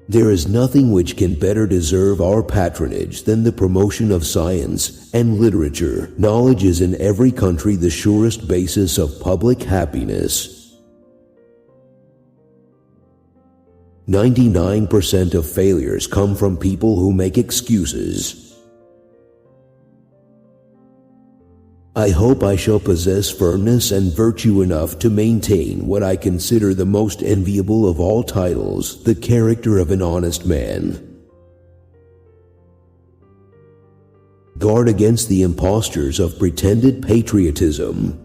There is nothing which can better deserve our patronage than the promotion of science and literature. Knowledge is in every country the surest basis of public happiness. 99% of failures come from people who make excuses. I hope I shall possess firmness and virtue enough to maintain what I consider the most enviable of all titles, the character of an honest man. Guard against the impostures of pretended patriotism.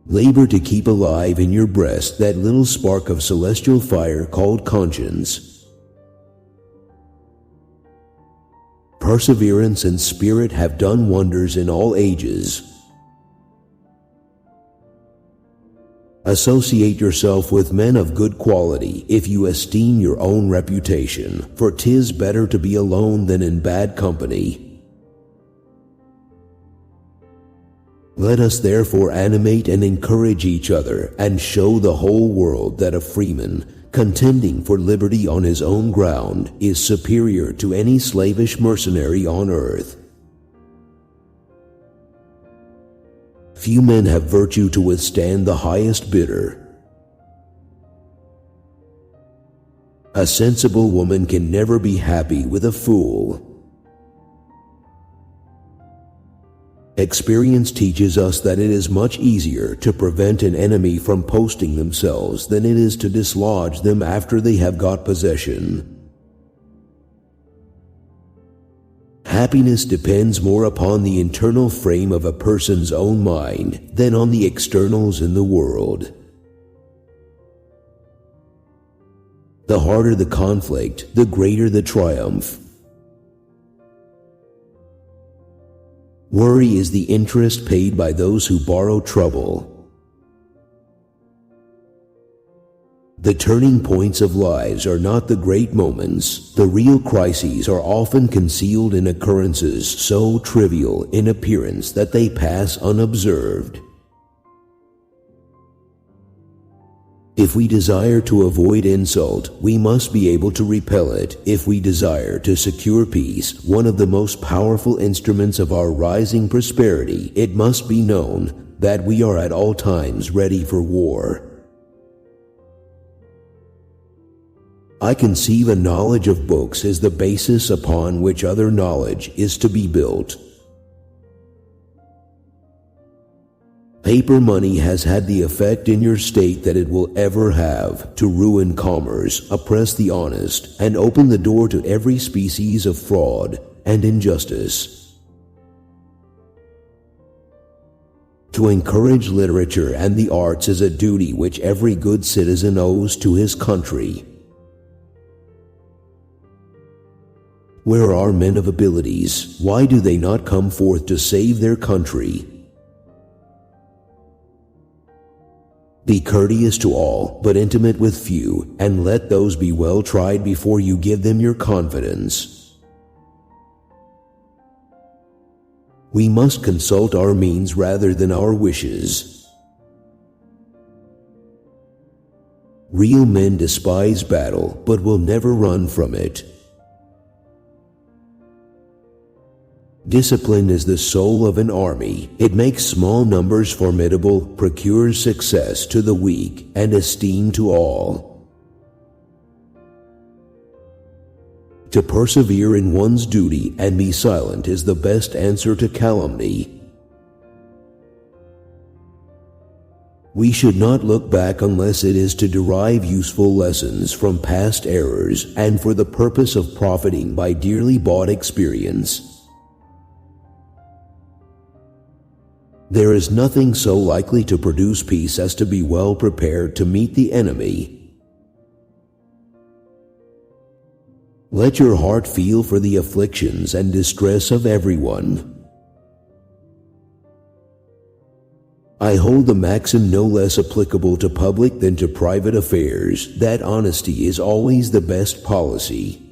Labor to keep alive in your breast that little spark of celestial fire called conscience. Perseverance and spirit have done wonders in all ages. Associate yourself with men of good quality if you esteem your own reputation, for 'tis better to be alone than in bad company. Let us therefore animate and encourage each other, and show the whole world that a freeman, contending for liberty on his own ground, is superior to any slavish mercenary on earth. Few men have virtue to withstand the highest bidder. A sensible woman can never be happy with a fool. Experience teaches us that it is much easier to prevent an enemy from posting themselves than it is to dislodge them after they have got possession. Happiness depends more upon the internal frame of a person's own mind than on the externals in the world. The harder the conflict, the greater the triumph. Worry is the interest paid by those who borrow trouble. The turning points of lives are not the great moments. The real crises are often concealed in occurrences so trivial in appearance that they pass unobserved. If we desire to avoid insult, we must be able to repel it. If we desire to secure peace, one of the most powerful instruments of our rising prosperity, it must be known that we are at all times ready for war. I conceive a knowledge of books as the basis upon which other knowledge is to be built. Paper money has had the effect in your state that it will ever have, to ruin commerce, oppress the honest, and open the door to every species of fraud and injustice. To encourage literature and the arts is a duty which every good citizen owes to his country. Where are men of abilities? Why do they not come forth to save their country? Be courteous to all, but intimate with few, and let those be well tried before you give them your confidence. We must consult our means rather than our wishes. Real men despise battle, but will never run from it. Discipline is the soul of an army. It makes small numbers formidable, procures success to the weak, and esteem to all. To persevere in one's duty and be silent is the best answer to calumny. We should not look back unless it is to derive useful lessons from past errors and for the purpose of profiting by dearly bought experience. There is nothing so likely to produce peace as to be well prepared to meet the enemy. Let your heart feel for the afflictions and distress of everyone. I hold the maxim no less applicable to public than to private affairs, that honesty is always the best policy.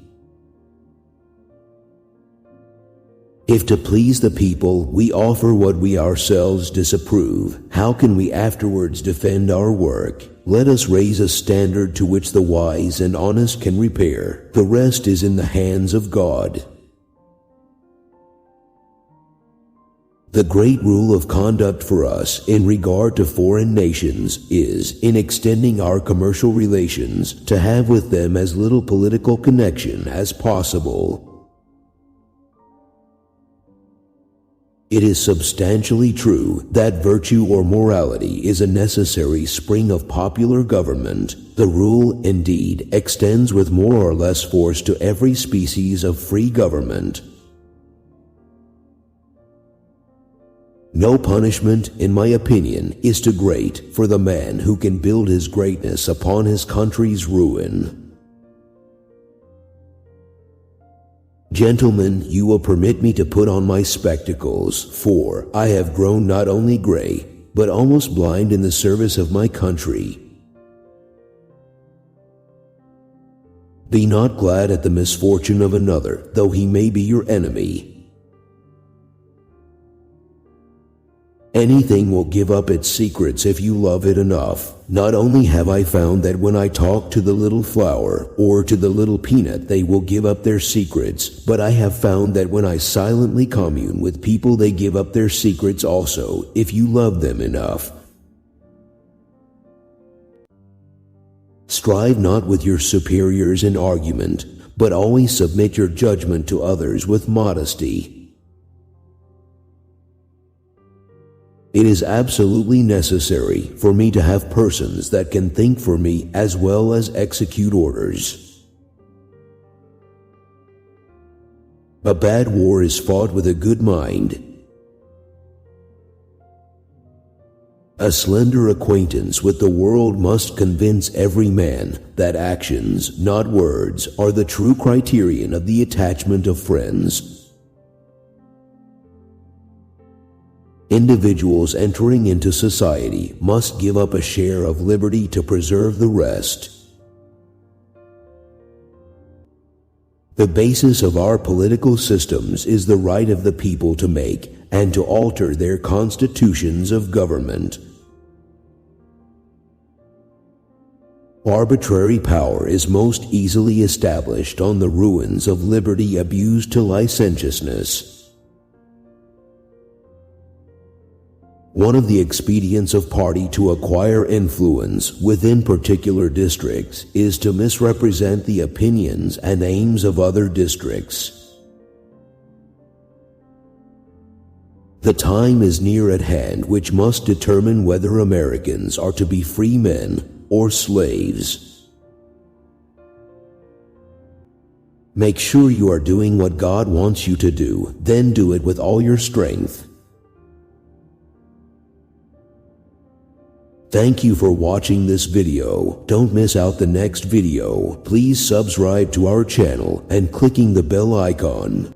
If to please the people we offer what we ourselves disapprove, how can we afterwards defend our work? Let us raise a standard to which the wise and honest can repair. The rest is in the hands of God. The great rule of conduct for us in regard to foreign nations is, in extending our commercial relations, to have with them as little political connection as possible. It is substantially true that virtue or morality is a necessary spring of popular government. The rule, indeed, extends with more or less force to every species of free government. No punishment, in my opinion, is too great for the man who can build his greatness upon his country's ruin. Gentlemen, you will permit me to put on my spectacles, for I have grown not only gray, but almost blind in the service of my country. Be not glad at the misfortune of another, though he may be your enemy. Anything will give up its secrets if you love it enough. Not only have I found that when I talk to the little flower or to the little peanut they will give up their secrets, but I have found that when I silently commune with people they give up their secrets also, if you love them enough. Strive not with your superiors in argument, but always submit your judgment to others with modesty. It is absolutely necessary for me to have persons that can think for me as well as execute orders. A bad war is fought with a good mind. A slender acquaintance with the world must convince every man that actions, not words, are the true criterion of the attachment of friends. Individuals entering into society must give up a share of liberty to preserve the rest. The basis of our political systems is the right of the people to make and to alter their constitutions of government. Arbitrary power is most easily established on the ruins of liberty abused to licentiousness. One of the expedients of party to acquire influence within particular districts is to misrepresent the opinions and aims of other districts. The time is near at hand which must determine whether Americans are to be free men or slaves. Make sure you are doing what God wants you to do, then do it with all your strength. Thank you for watching this video. Don't miss out the next video. Please subscribe to our channel and clicking the bell icon.